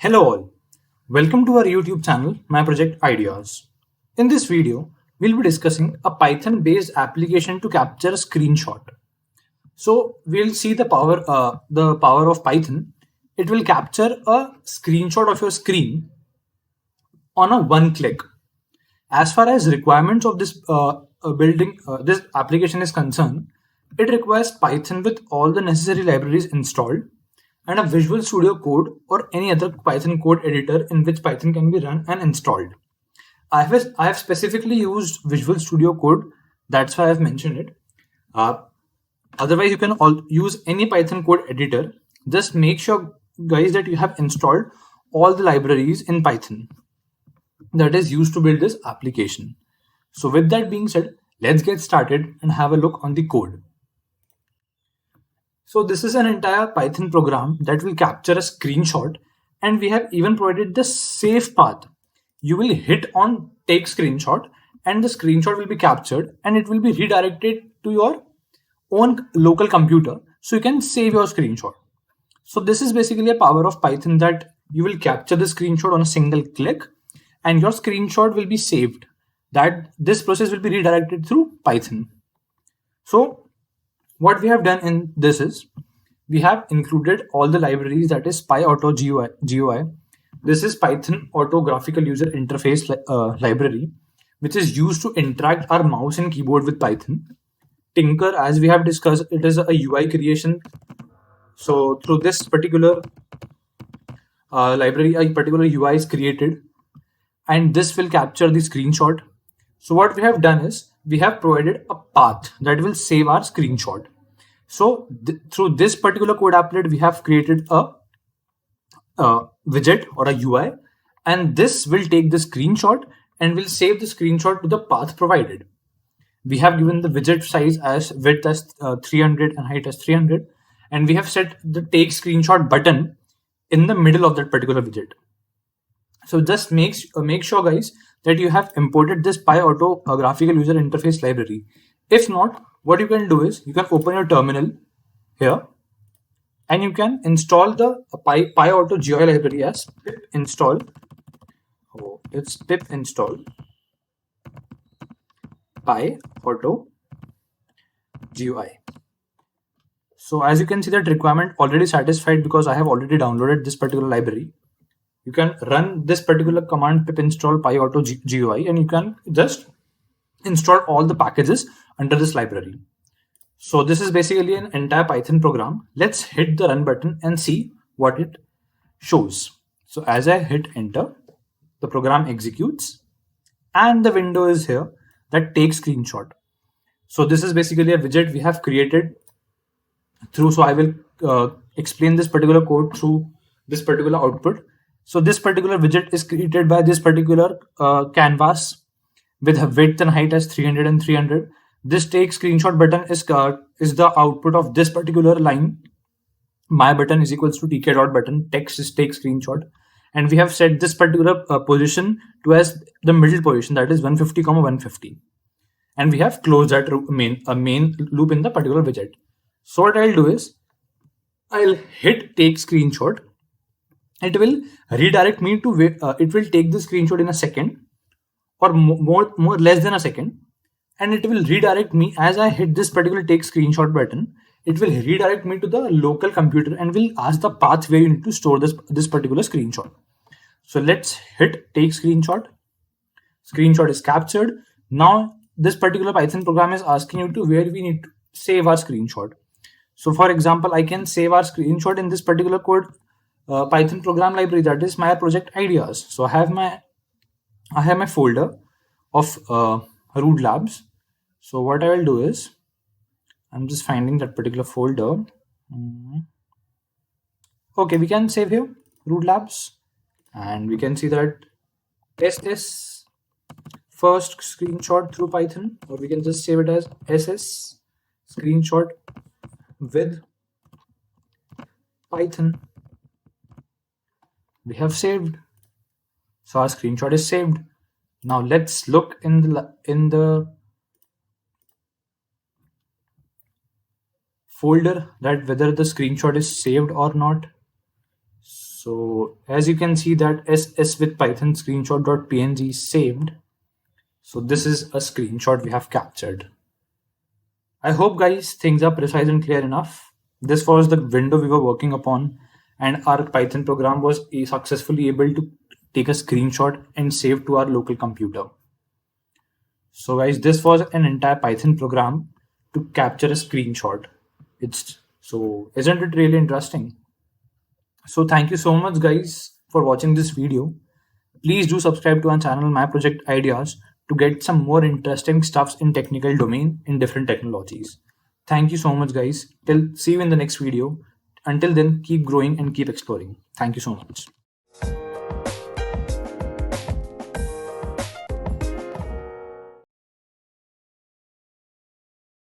Hello all, welcome to our YouTube channel, My Project Ideas. In this video, we'll be discussing a Python-based application to capture a screenshot. So we'll see the power of Python. It will capture a screenshot of your screen on a one click. As far as requirements of this application is concerned, it requires Python with all the necessary libraries installed and a Visual Studio Code or any other Python code editor in which Python can be run and installed. I have specifically used Visual Studio Code, that's why I've mentioned it. Otherwise, you can use any Python code editor. Just make sure, guys, that you have installed all the libraries in Python that is used to build this application. So with that being said, let's get started and have a look on the code. So this is an entire Python program that will capture a screenshot, and we have even provided the save path. You will hit on take screenshot and the screenshot will be captured and it will be redirected to your own local computer so you can save your screenshot. So this is basically a power of Python that you will capture the screenshot on a single click and your screenshot will be saved. That this process will be redirected through Python. So what we have done in this is we have included all the libraries, that is PyAuto GUI. This is Python Auto Graphical User Interface library, which is used to interact our mouse and keyboard with Python. Tkinter, as we have discussed, it is a UI creation. So through this particular library, a particular UI is created and this will capture the screenshot. So what we have done is we have provided a path that will save our screenshot. So through this particular code applet, we have created a widget or a UI, and this will take the screenshot and will save the screenshot to the path provided. We have given the widget size as width as 300 and height as 300, and we have set the take screenshot button in the middle of that particular widget. So just make sure, guys, that you have imported this PyAuto graphical user interface library. If not, what you can do is you can open your terminal here and you can install the PyAuto GUI library as pip install. Oh, it's pip install PyAuto GUI. So as you can see, that requirement already satisfied because I have already downloaded this particular library. You can run this particular command pip install PyAuto GUI and you can just install all the packages under this library. So this is basically an entire Python program. Let's hit the run button and see what it shows. So as I hit enter, the program executes and the window is here that takes screenshot. So this is basically a widget we have created through. So I will explain this particular code through this particular output. So this particular widget is created by this particular canvas with a width and height as 300 and 300. This take screenshot button is the output of this particular line. My button is equals to tk.button. Text is take screenshot, and we have set this particular position to as the middle position, that is 150, 150, and we have closed that main loop in the particular widget. So what I'll do is I'll hit take screenshot. It will redirect me to it will take the screenshot in a second or more less than a second, and it will redirect me as I hit this particular take screenshot button. It will redirect me to the local computer and will ask the path where you need to store this particular screenshot. So let's hit take screenshot. Screenshot is captured. Now this particular Python program is asking you to where we need to save our screenshot. So for example, I can save our screenshot in this particular code Python program library, that is my project ideas. So I have my folder of root labs. So what I will do is I'm just finding that particular folder. Okay, we can save here root labs, and we can see that SS first screenshot through Python, or we can just save it as SS screenshot with Python. We have saved. So our screenshot is saved. Now let's look in the folder that whether the screenshot is saved or not. So as you can see that ss with python screenshot.png is saved. So this is a screenshot we have captured. I hope guys things are precise and clear enough. This was the window we were working upon, and our Python program was successfully able to take a screenshot and save to our local computer. So guys, this was an entire Python program to capture a screenshot. Isn't it really interesting? So thank you so much guys for watching this video. Please do subscribe to our channel My Project Ideas to get some more interesting stuffs in technical domain in different technologies. Thank you so much guys. See you in the next video. Until then, keep growing and keep exploring. Thank you so much.